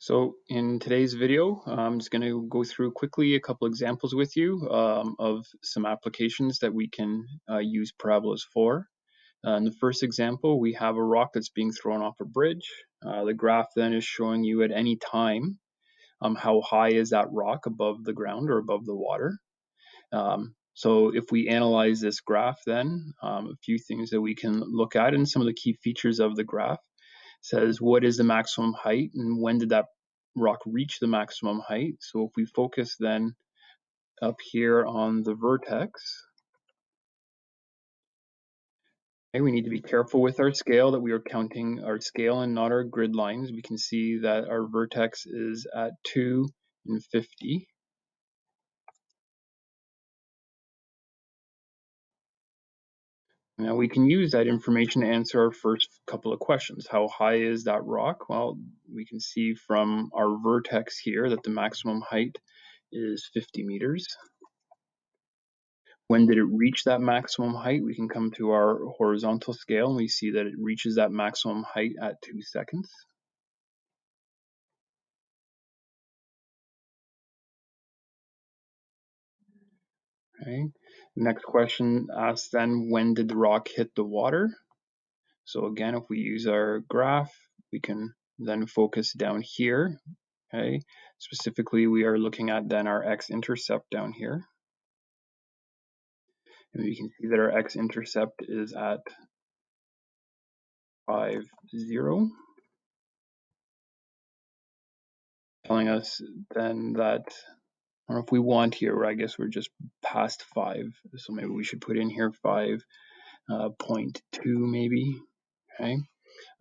So in today's video, I'm just going to go through quickly a couple examples with you of some applications that we can use parabolas for. In the first example, we have a rock that's being thrown off a bridge. The graph then is showing you at any time how high is that rock above the ground or above the water. So if we analyze this graph then, a few things that we can look at and some of the key features of the graph says what is the maximum height and when did that rock reach the maximum height. So if we focus then up here on the vertex, okay, we need to be careful with our scale that we are counting our scale and not our grid lines. We can see that our vertex is at 2 and 50. Now we can use that information to answer our first couple of questions. How high is that rock? Well, we can see from our vertex here that the maximum height is 50 meters. When did it reach that maximum height? We can come to our horizontal scale and we see that it reaches that maximum height at 2 seconds. Okay. Next question asks then, when did the rock hit the water? So again, if we use our graph, we can then focus down here. Okay. Specifically, we are looking at then our x-intercept down here. And we can see that our x-intercept is at 5, 0. Telling us then that, I don't know if we want here, or I guess we're just past 5. So maybe we should put in here 5.2 maybe. Okay.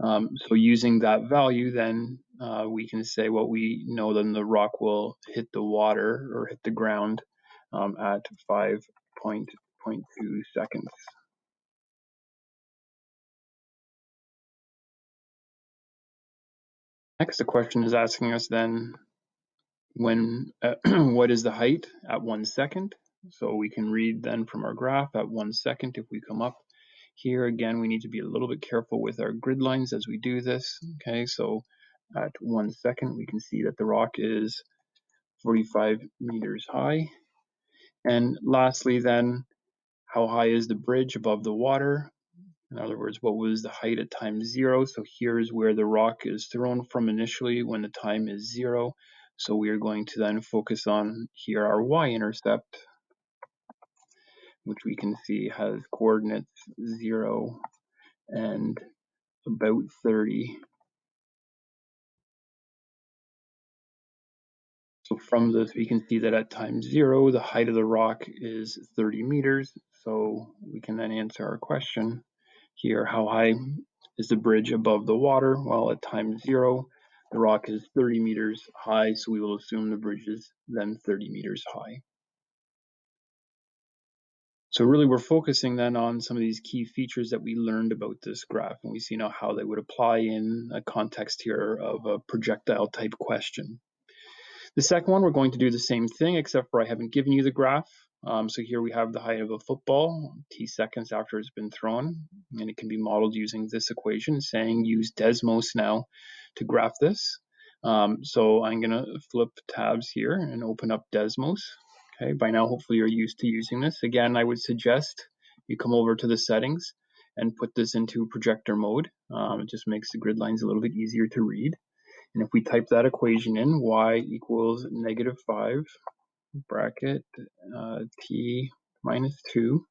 So using that value, then we can say what we know, then the rock will hit the water or hit the ground at 5.2 seconds. Next, the question is asking us then, when what is the height at 1 second? So we can read then from our graph at 1 second. If we come up here again, we need to be a little bit careful with our grid lines as we do this. Okay, so at 1 second, we can see that the rock is 45 meters high. And lastly then, how high is the bridge above the water? In other words, what was the height at time 0? So here's where the rock is thrown from initially when the time is 0. So we are going to then focus on here our y-intercept, which we can see has coordinates 0 and about 30. So from this, we can see that at time 0, the height of the rock is 30 meters. So we can then answer our question here, how high is the bridge above the water? Well, at time 0, the rock is 30 meters high, so we will assume the bridge is then 30 meters high. So really we're focusing then on some of these key features that we learned about this graph, and we see now how they would apply in a context here of a projectile type question. The second one, we're going to do the same thing, except for I haven't given you the graph. So here we have the height of a football, t seconds after it's been thrown, and it can be modeled using this equation saying use Desmos now to graph this. So I'm going to flip tabs here and open up Desmos. Okay, by now hopefully you're used to using this. Again, I would suggest you come over to the settings and put this into projector mode. It just makes the grid lines a little bit easier to read. And if we type that equation in, y equals -5 bracket t minus 2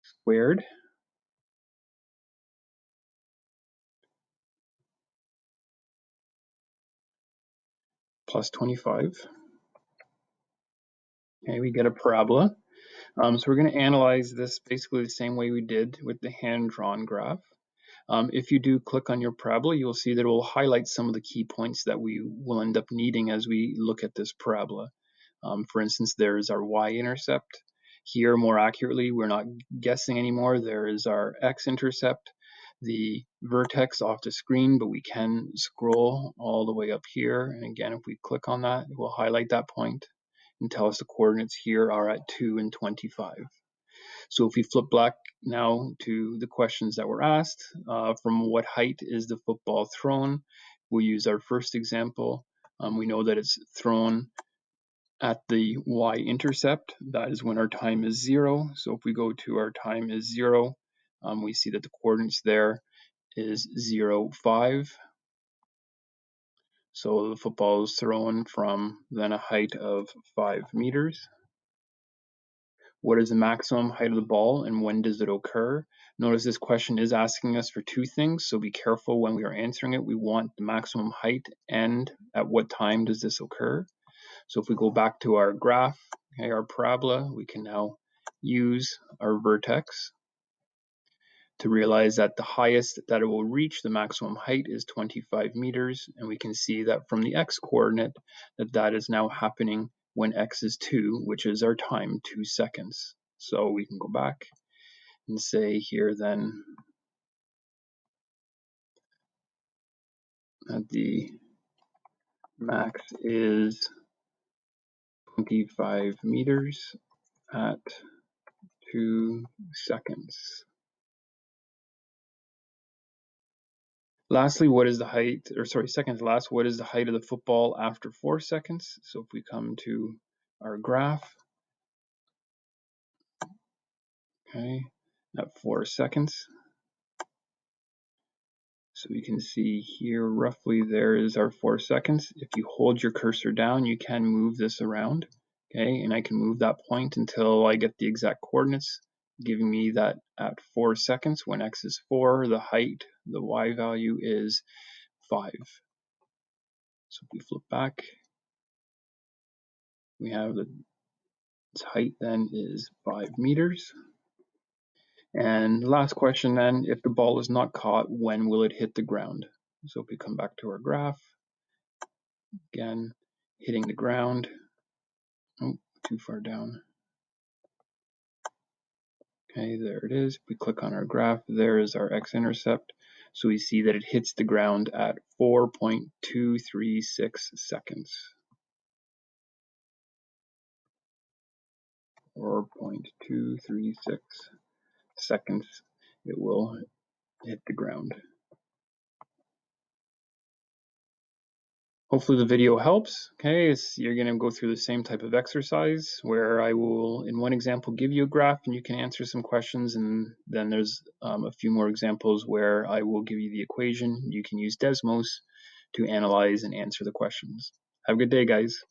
squared plus 25. Okay, we get a parabola. So we're going to analyze this basically the same way we did with the hand-drawn graph. If you do click on your parabola, you'll see that it will highlight some of the key points that we will end up needing as we look at this parabola. For instance, there is our y-intercept. Here, more accurately, we're not guessing anymore. There is our x-intercept, the vertex off the screen, but we can scroll all the way up here. And again, if we click on that, it will highlight that point and tell us the coordinates here are at 2 and 25. So if we flip back now to the questions that were asked, from what height is the football thrown? we'll use our first example. We know that it's thrown at the y-intercept. That is when our time is 0. So if we go to our time is 0, we see that the coordinates there is 0, 5. So the football is thrown from then a height of 5 meters. What is the maximum height of the ball and when does it occur? Notice this question is asking us for two things, so be careful when we are answering it. We want the maximum height and at what time does this occur. So if we go back to our graph, okay, our parabola, we can now use our vertex to realize that the highest that it will reach, the maximum height, is 25 meters. And we can see that from the x-coordinate that is now happening when x is 2, which is our time, 2 seconds. So we can go back and say here then that the max is 25 meters at 2 seconds. Lastly, what is the height, or sorry, second to last, what is the height of the football after 4 seconds? So if we come to our graph, okay, at 4 seconds. So we can see here roughly there is our 4 seconds. If you hold your cursor down, you can move this around, okay, and I can move that point until I get the exact coordinates, giving me that at 4 seconds, when x is 4, the height, the y value is 5. So if we flip back, we have the its height then is 5 meters. And last question then, if the ball is not caught, when will it hit the ground? So if we come back to our graph, again, hitting the ground, oh, too far down. Okay, there it is. We click on our graph, there is our x-intercept. So we see that it hits the ground at 4.236 seconds. 4.236 seconds it will hit the ground. Hopefully the video helps. Okay, you're going to go through the same type of exercise where I will, in one example, give you a graph and you can answer some questions, and then there's a few more examples where I will give you the equation. You can use Desmos to analyze and answer the questions. Have a good day, guys.